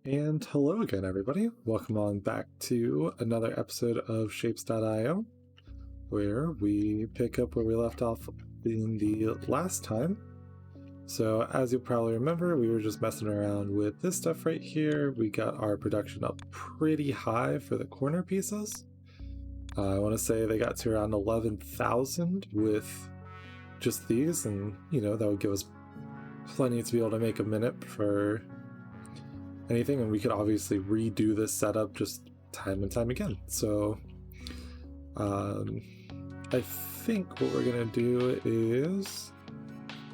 And hello again, everybody. Welcome on back to another episode of Shapes.io, where we pick up where we left off in the last time. So, as you'll probably remember, we were just messing around with this stuff right here. We got our production up pretty high for the corner pieces. I want to say they got to around 11,000 with just these, and that would give us plenty to be able to make a minute for anything, and we could obviously redo this setup just time and time again. So I think what we're gonna do is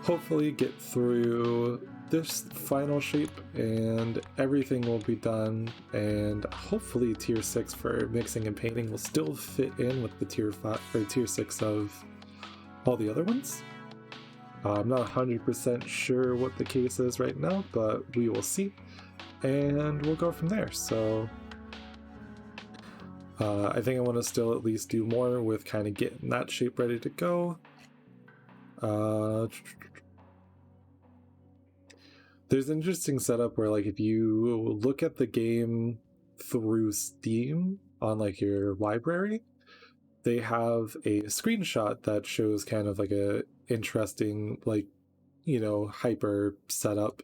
hopefully get through this final shape and everything will be done, and hopefully tier 6 for mixing and painting will still fit in with the tier 5 or tier 6 of all the other ones. I'm not 100% sure what the case is right now, but we will see. And we'll go from there. So I think I want to still at least do more with kind of getting that shape ready to go. There's an interesting setup where, like, if you look at the game through Steam on like your library, they have a screenshot that shows kind of like a interesting, like, hyper setup.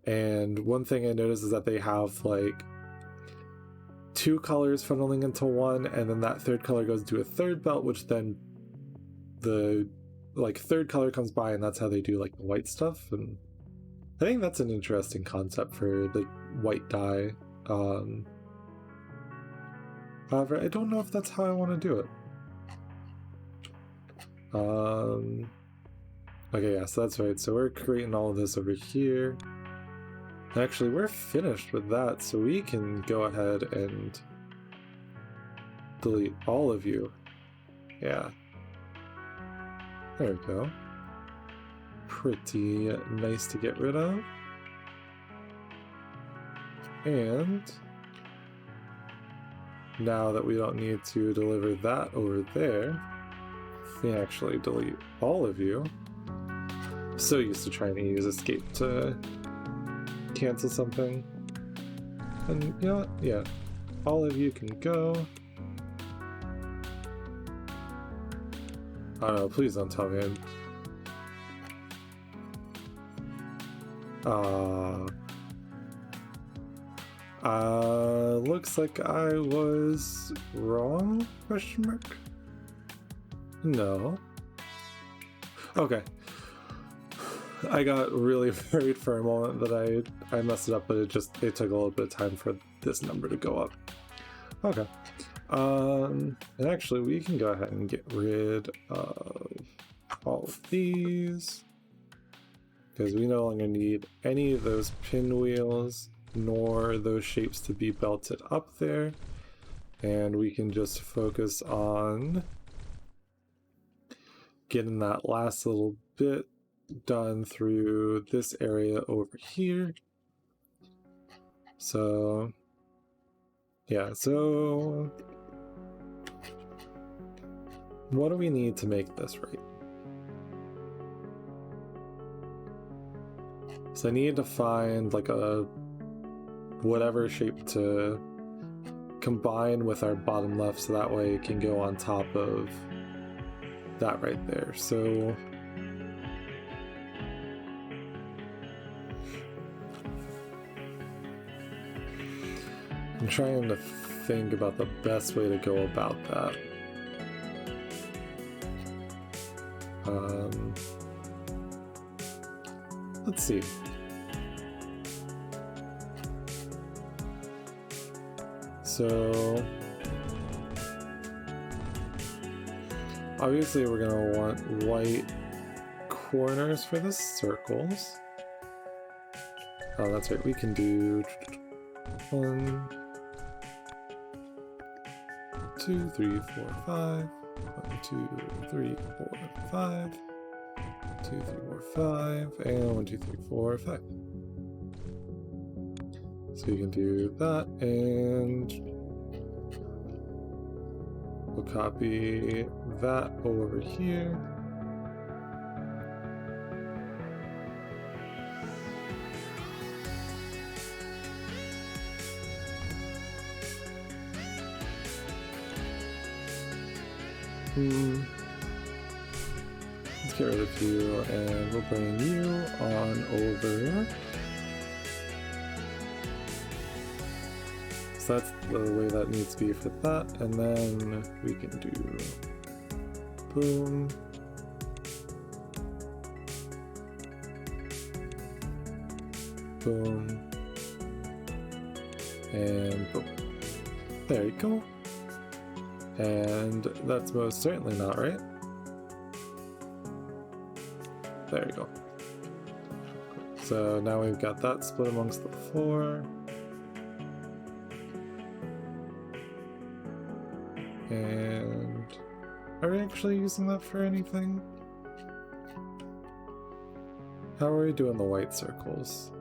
And one thing I noticed is that they have like 2 colors funneling into one, and then that third color goes into a third belt, which then the third color comes by, and that's how they do like the white stuff. And I think that's an interesting concept for like white dye. However, I don't know if that's how I want to do it. Okay, yeah, so that's right. So we're creating all of this over here. Actually, we're finished with that, so we can go ahead and delete all of you. Yeah. There we go. Pretty nice to get rid of. And now that we don't need to deliver that over there, we actually delete all of you. I'm so used to trying to use escape to cancel something. And you know what? Yeah, all of you can go. I don't know, please don't tell me looks like I was wrong? Question mark? No. Okay. I got really worried for a moment that I messed it up, but it took a little bit of time for this number to go up. Okay. And actually we can go ahead and get rid of all of these, because we no longer need any of those pinwheels nor those shapes to be belted up there, and we can just focus on getting that last little bit done through this area over here. So yeah, so what do we need to make this right? So I need to find like a whatever shape to combine with our bottom left, so that way it can go on top of that right there. So I'm trying to think about the best way to go about that. Let's see. So obviously we're gonna want white corners for the circles. Oh, that's right, we can do 1, 2, 3, 4, 5. 1, 2, 3, 4, 5. 2, 3, 4, 5, and 1, 2, 3, 4, 5. So you can do that, and we'll copy that over here. Let's get rid of you, and we'll bring you on over. So that's the way that needs to be for that, and then we can do boom. Boom. And boom. There you go. And that's most certainly not right. There you go. So now we've got that split amongst the 4. And are we actually using that for anything? How are we doing the white circles?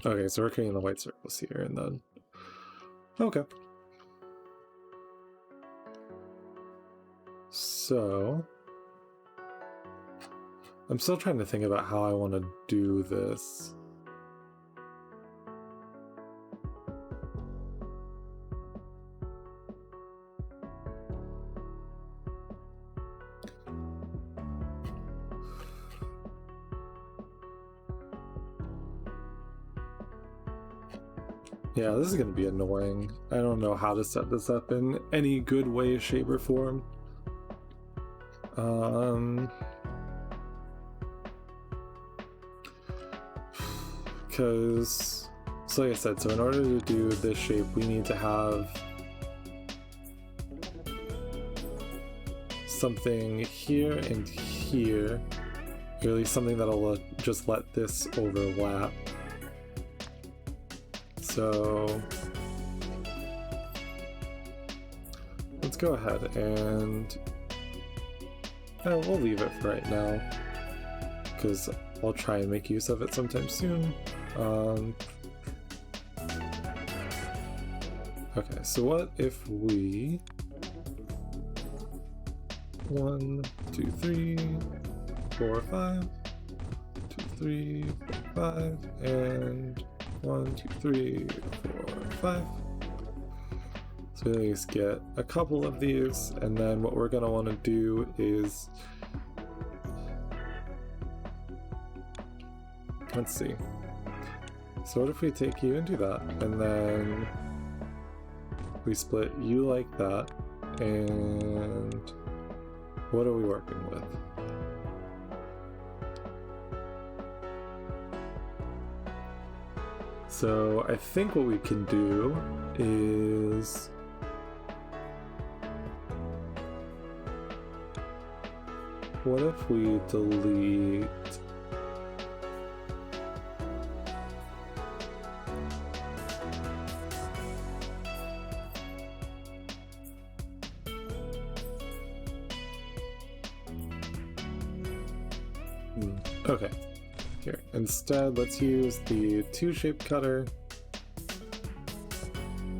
Okay, so we're creating the white circles here, and then... Okay. So... I'm still trying to think about how I want to do this. Yeah, this is going to be annoying. I don't know how to set this up in any good way, shape, or form. Because, so like I said, so in order to do this shape, we need to have something here and here, or at least something that'll just let this overlap. So let's go ahead and we'll leave it for right now, because I'll try and make use of it sometime soon. Okay, so what if we 1, 2, 3, 4, 5, 2, 3, 4, 5, and 1, 2, 3, 4, 5. So we at least get a couple of these, and then what we're going to want to do is, let's see. So what if we take you and do that, and then we split you like that, and what are we working with? So I think what we can do is what if we delete okay. Here, instead, let's use the 2-shape cutter,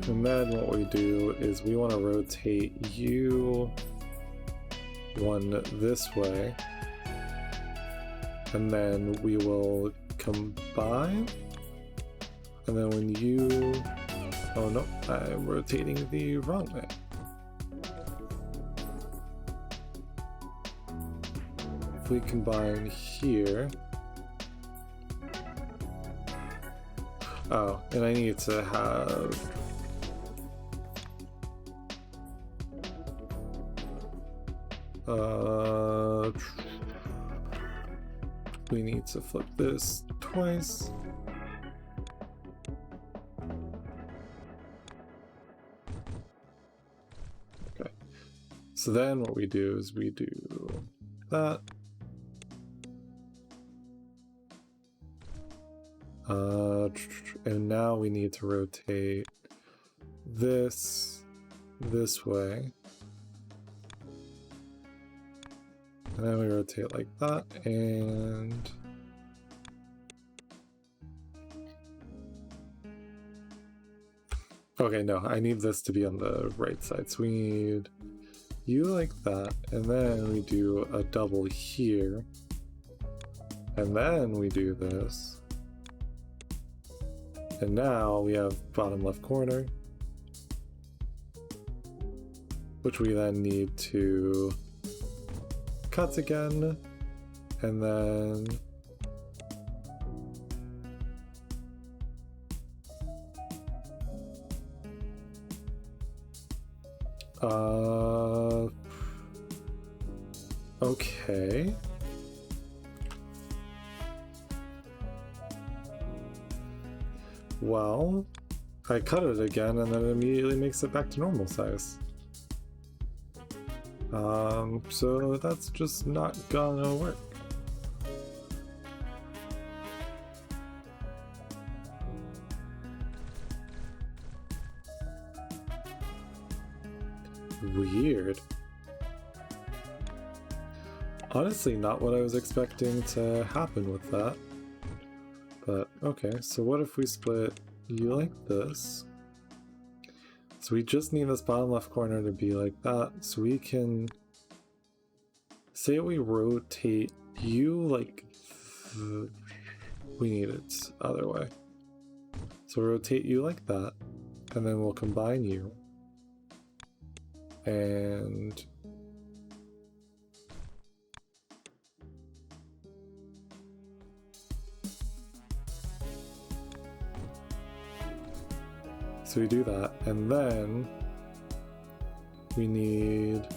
and then what we do is we want to rotate you one this way, and then we will combine, and then when you, oh no, I'm rotating the wrong way. If we combine here, oh, and I need to have we need to flip this twice. Okay, so then what we do is we do that. And now we need to rotate this way, and then we rotate like that, and okay, no, I need this to be on the right side, so we need you like that, and then we do a double here, and then we do this. And now we have bottom left corner, which we then need to cut again, and then okay. Well, I cut it again and then it immediately makes it back to normal size. So that's just not gonna work. Weird. Honestly, not what I was expecting to happen with that. But okay, so what if we split you like this? So we just need this bottom left corner to be like that, so we can say we rotate you like we need it other way. So rotate you like that, and then we'll combine you. And so we do that, and then we need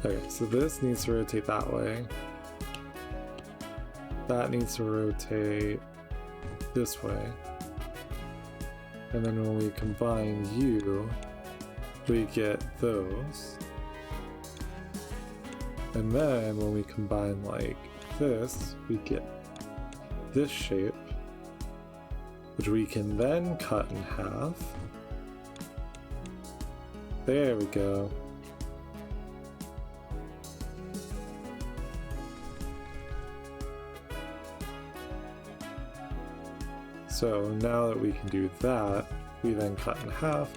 okay, so this needs to rotate that way. That needs to rotate this way. And then when we combine you, we get those. And then when we combine like this, we get this shape, which we can then cut in half. There we go. So now that we can do that, we then cut in half,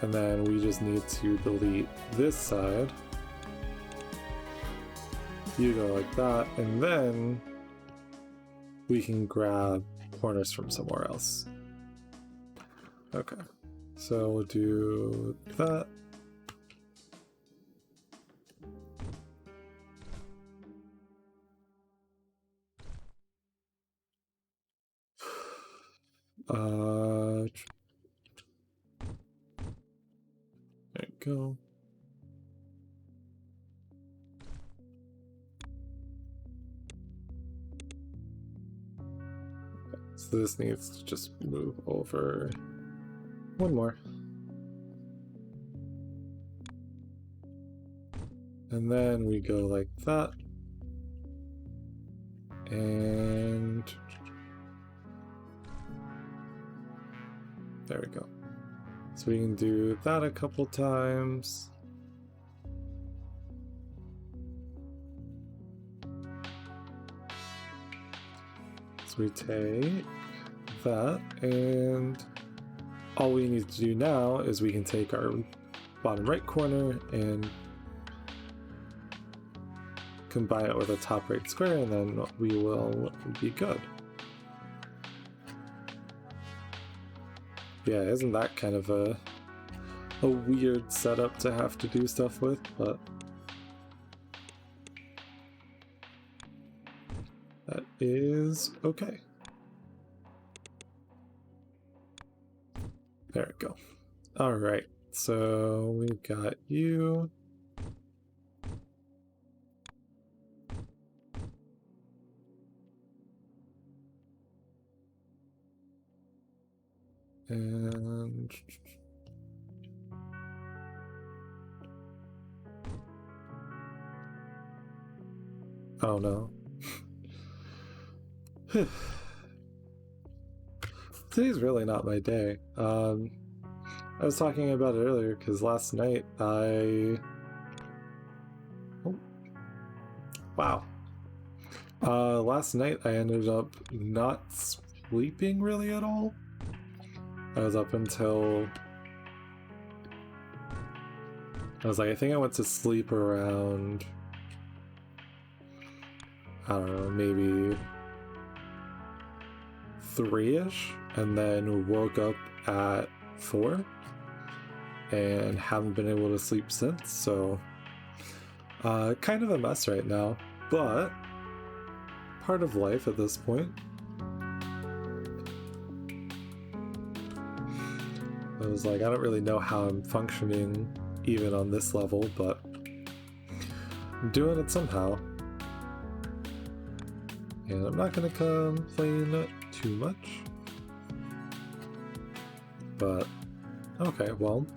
and then we just need to delete this side. You go like that, and then we can grab corners from somewhere else. Okay, so we'll do that. There you go. So this needs to just move over one more. And then we go like that. And there we go. So we can do that a couple times. So we take that, and all we need to do now is we can take our bottom right corner and combine it with a top right square, and then we will be good. Yeah, isn't that kind of a weird setup to have to do stuff with, but that is okay. There we go. All right, so we've got you. And oh no. Today's really not my day. I was talking about it earlier because last night last night I ended up not sleeping really at all. I was up until I was like, I think I went to sleep around, I don't know, maybe 3-ish, and then woke up at 4 and haven't been able to sleep since, so kind of a mess right now, but part of life at this point. I was like, I don't really know how I'm functioning even on this level, but I'm doing it somehow. And I'm not gonna complain too much. But, okay, well,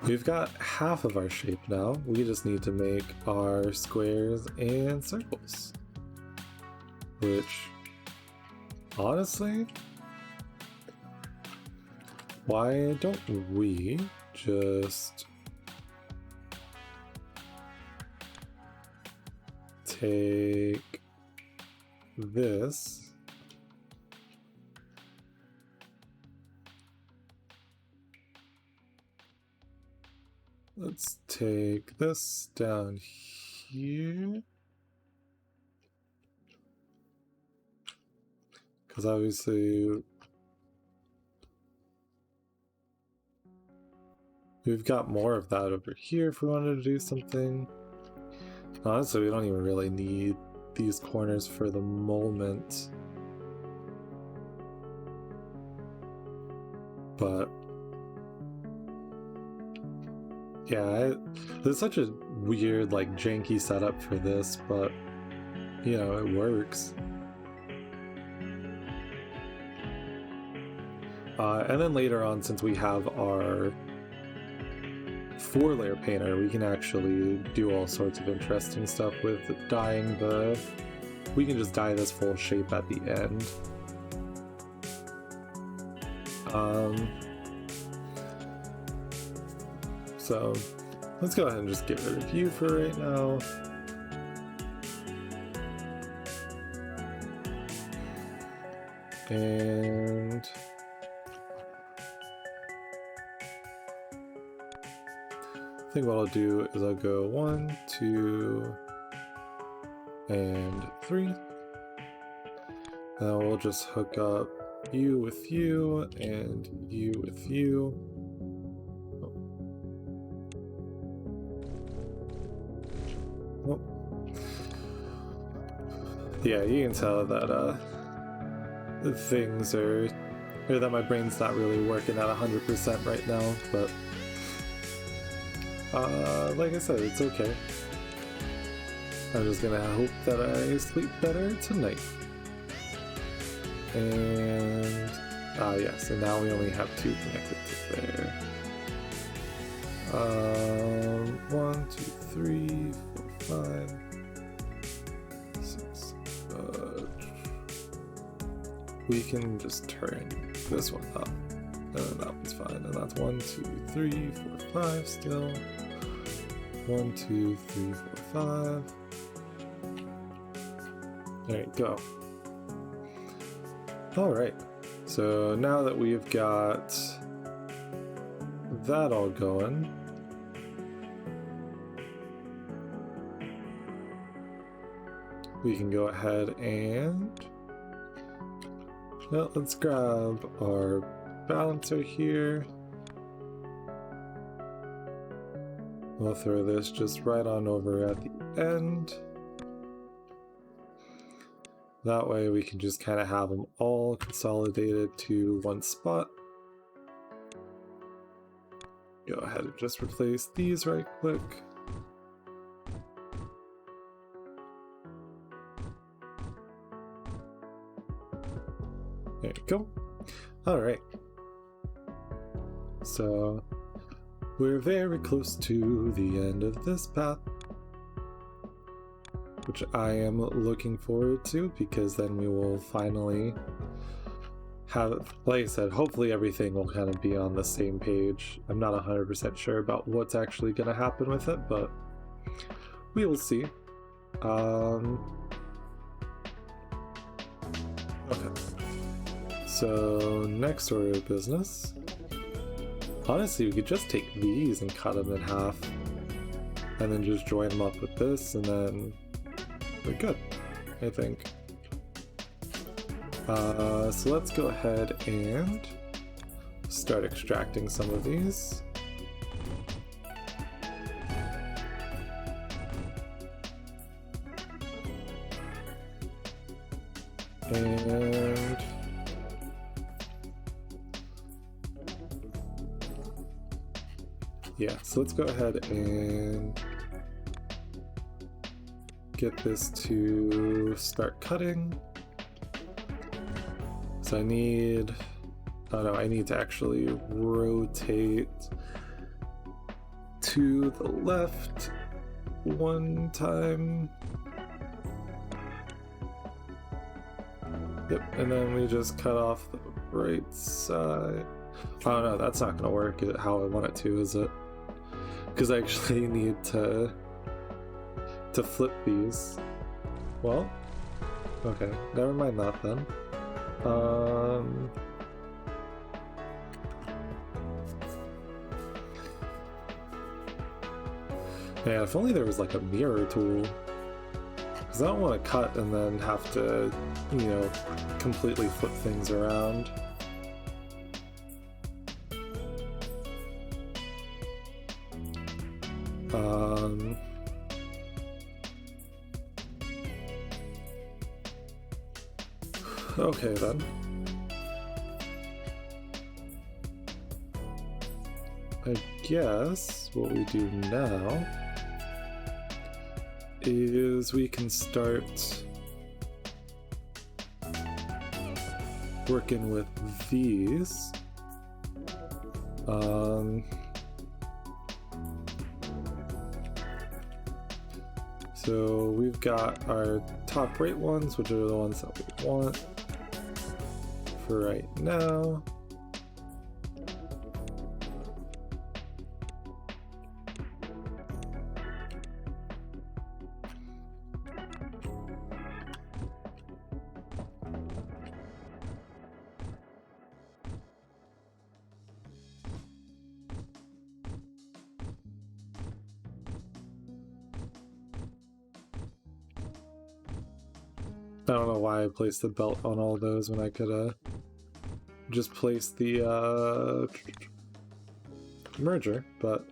we've got half of our shape now. We just need to make our squares and circles. Which, honestly, why don't we just take this let's take this down here, because obviously we've got more of that over here if we wanted to do something. Honestly, we don't even really need these corners for the moment. But yeah, there's such a weird, like, janky setup for this, but you know, it works. And then later on, since we have our 4-layer painter, we can actually do all sorts of interesting stuff with dyeing the... We can just dye this full shape at the end. So let's go ahead and just get rid of you for right now. And I think what I'll do is I'll go 1, 2, and 3. And then we'll just hook up you with you and you with you. Oh. Yeah, you can tell that things are, or that my brain's not really working at 100% right now, but like I said, it's okay. I'm just gonna hope that I sleep better tonight. And yes, and now we only have 2 connected to there. 1, 2, 3, 4, 5, 6. We can just turn this one up, and that one's fine. And that's 1, 2, 3, 4, 5 still. 1, 2, 3, 4, 5. There you go. Alright, so now that we've got that all going, we can go ahead and, well, let's grab our balancer here. We'll throw this just right on over at the end. That way we can just kind of have them all consolidated to one spot. Go ahead and just replace these right quick. There you go. Alright. So we're very close to the end of this path, which I am looking forward to, because then we will finally have, like I said, hopefully everything will kind of be on the same page. I'm not 100% sure about what's actually going to happen with it, but we will see. Okay. So, next order of business. Honestly, we could just take these and cut them in half. and then just join them up with this, and then we're good, I think. So let's go ahead and start extracting some of these. And yeah, so let's go ahead and get this to start cutting. So I need to actually rotate to the left one time. Yep, and then we just cut off the right side. Oh no, that's not gonna work how I want it to, is it? Because I actually need to flip these. Well, okay, never mind that then. Yeah, if only there was like a mirror tool. Because I don't want to cut and then have to, you know, completely flip things around. Okay then. I guess what we do now is we can start working with these. So we've got our top right ones, which are the ones that we want for right now. I don't know why I placed the belt on all those when I could just place the merger, but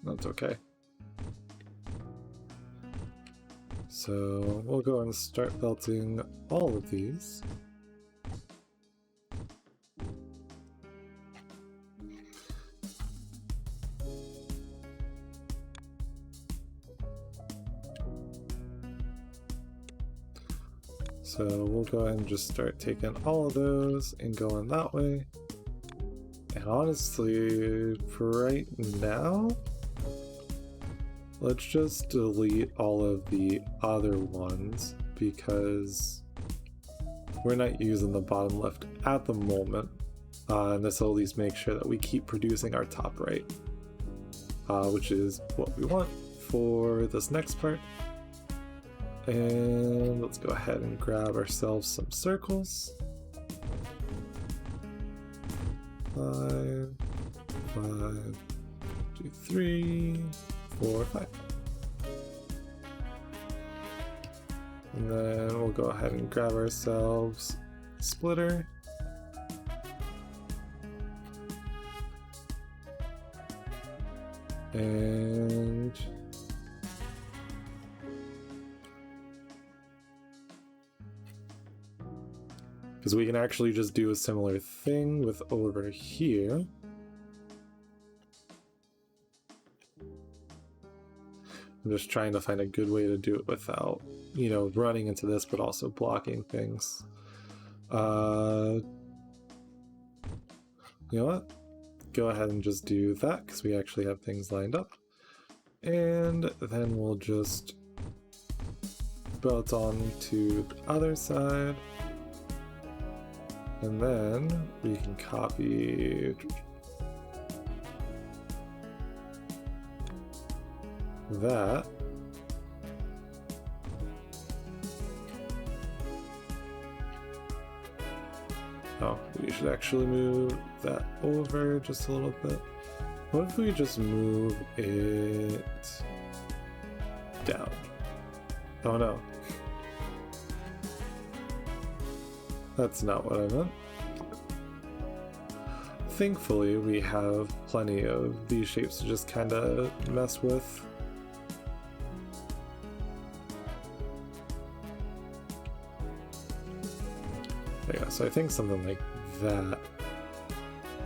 that's okay. So we'll go and start belting all of these. So we'll go ahead and just start taking all of those and going that way. And honestly, for right now, let's just delete all of the other ones because we're not using the bottom left at the moment. And this will at least make sure that we keep producing our top right, which is what we want for this next part. And let's go ahead and grab ourselves some circles. 5, 5, 2, 3, 4, 5. And then we'll go ahead and grab ourselves a splitter. And because we can actually just do a similar thing with over here. I'm just trying to find a good way to do it without, you know, running into this, but also blocking things. You know what? Go ahead and just do that because we actually have things lined up. And then we'll just belt on to the other side. And then we can copy that. Oh, we should actually move that over just a little bit. What if we just move it down. Oh no. That's not what I meant. Thankfully, we have plenty of these shapes to just kind of mess with. There you go. So I think something like that.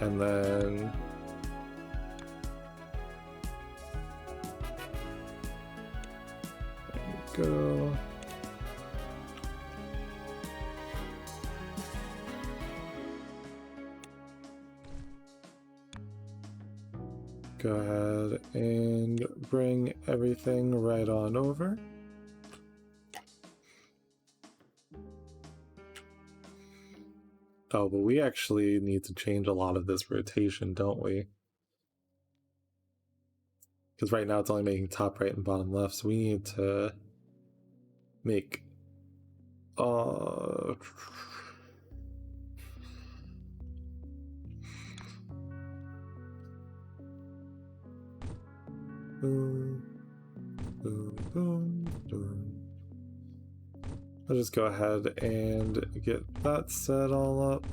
And then there we go. Go ahead and bring everything right on over. Oh, but we actually need to change a lot of this rotation, don't we? Because right now it's only making top right and bottom left, so we need to make boom, boom, boom, boom. I'll just go ahead and get that set all up.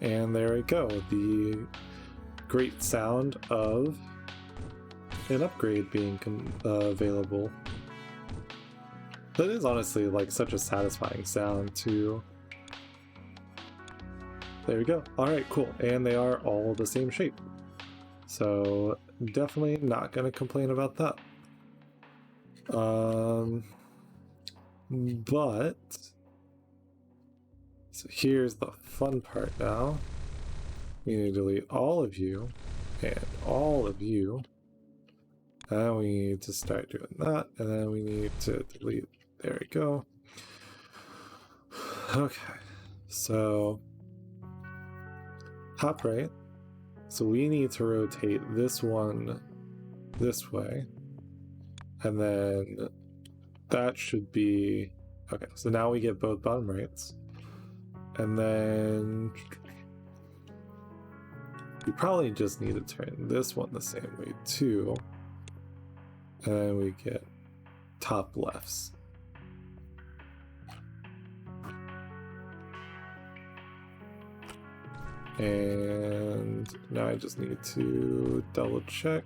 And there we go, the great sound of an upgrade being available. That is honestly like such a satisfying sound too. There we go. Alright, cool. And they are all the same shape. So definitely not gonna complain about that. But so here's the fun part now. We need to delete all of you and all of you. And we need to start doing that. And then we need to delete. There we go. Okay. So top right. So we need to rotate this one this way. And then that should be... Okay, so now we get both bottom rights. And then we probably just need to turn this one the same way too. And then we get top lefts. And now I just need to double check.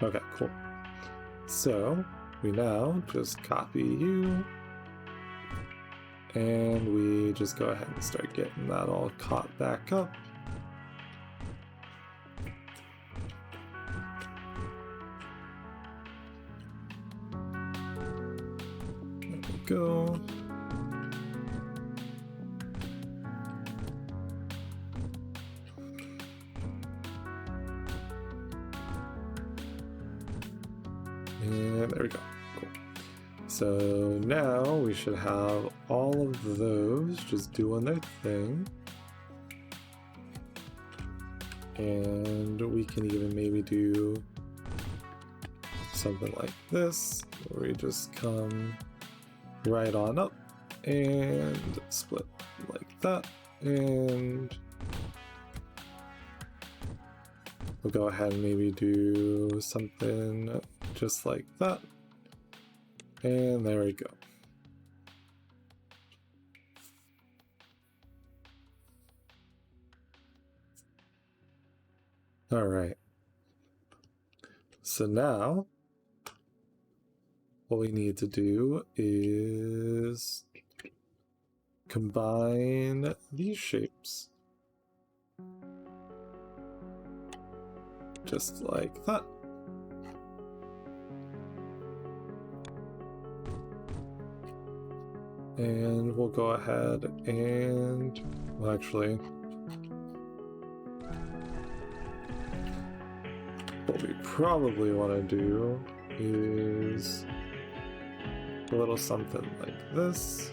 Okay, cool. So we now just copy you. And we just go ahead and start getting that all caught back up. There we go. And there we go. Cool. So now we should have all of those just doing their thing. And we can even maybe do something like this, where we just come right on up and split like that. And we'll go ahead and maybe do something just like that. And there we go. All right. So now what we need to do is combine these shapes. Just like that. And we'll go ahead and, well, actually, what we probably want to do is a little something like this.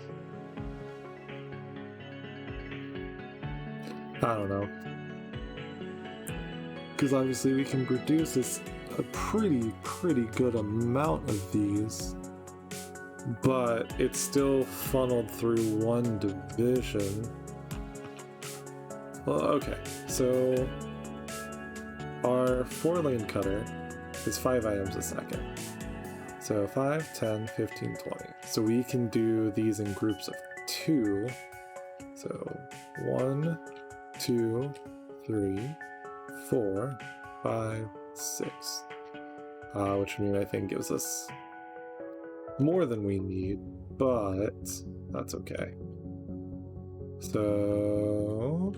I don't know. Because obviously we can produce a pretty good amount of these, but it's still funneled through one division. Well, okay, so our 4-lane cutter is 5 items a second. So 5, 10, 15, 20. So we can do these in groups of 2. So 1, 2, 3, 4, 5, 6. Which I think gives us more than we need, but that's okay. So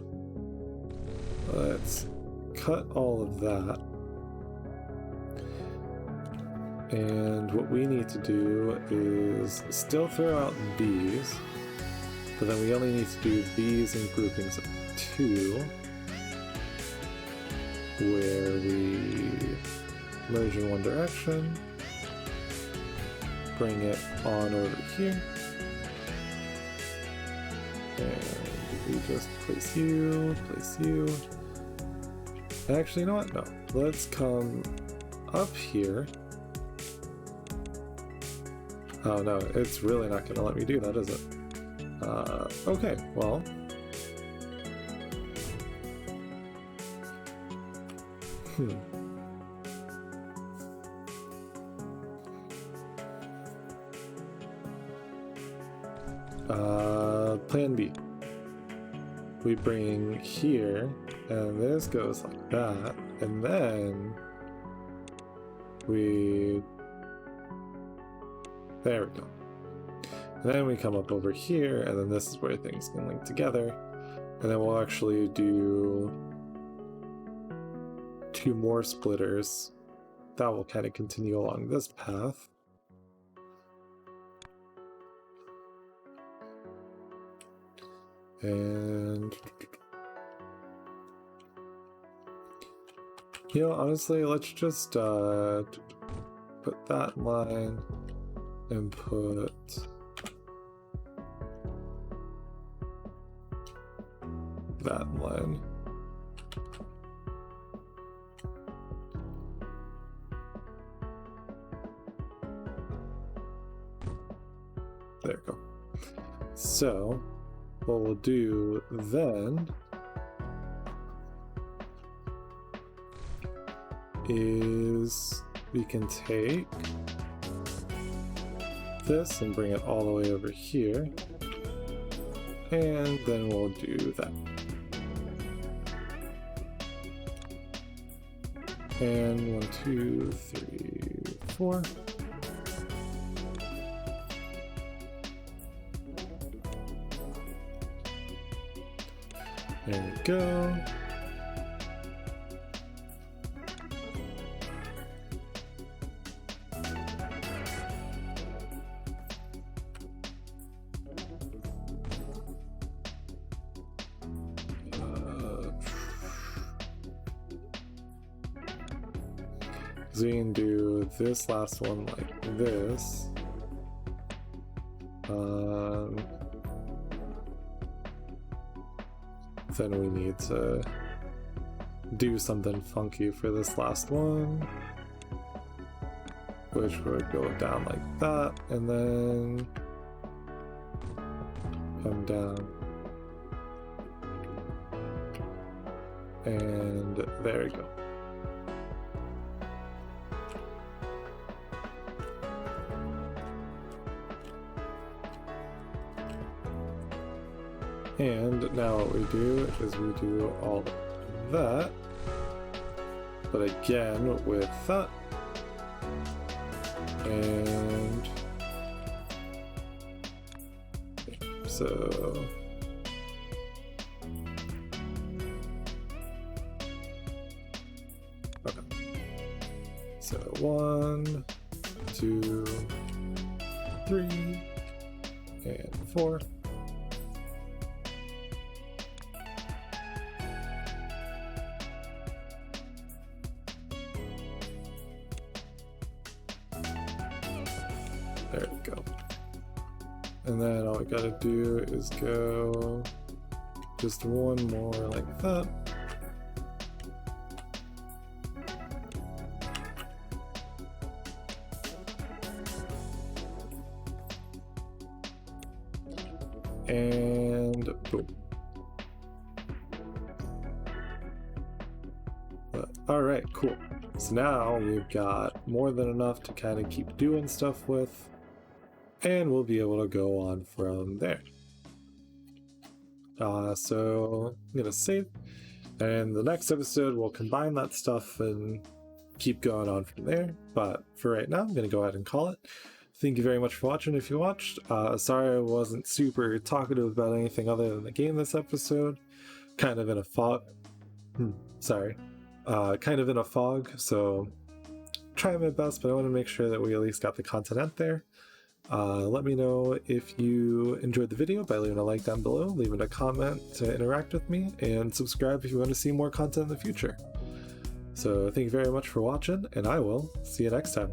let's cut all of that. And what we need to do is still throw out these, but then we only need to do these in groupings of 2, where we merge in one direction, bring it on over here, and we just place you. Actually, you know what? No. Let's come up here. Oh no, it's really not going to let me do that, is it? Okay, well. Plan B. We bring here, and this goes like that, and then we... There we go. And then we come up over here, and then this is where things can link together. And then we'll actually do 2 more splitters. That will kind of continue along this path. And honestly, let's just put that line and put that line. There we go. So what we'll do then is we can take this and bring it all the way over here, and then we'll do that. And 1, 2, 3, 4. There we go. So we can do this last one like this. Then we need to do something funky for this last one, which would go down like that, and then come down, and there we go. And now what we do is we do all of that, but again with that, and so okay, so 1, 2, 3, and 4. There we go. And then all we gotta do is go just one more like that. And boom. All right, cool. So now we've got more than enough to kind of keep doing stuff with, and we'll be able to go on from there. So I'm gonna save, and the next episode we'll combine that stuff and keep going on from there. But for right now, I'm gonna go ahead and call it. Thank you very much for watching if you watched. Sorry I wasn't super talkative about anything other than the game this episode. Kind of in a fog. Kind of in a fog, so trying my best, but I want to make sure that we at least got the content out there. Let me know if you enjoyed the video by leaving a like down below, leaving a comment to interact with me, and subscribe if you want to see more content in the future. So thank you very much for watching, and I will see you next time.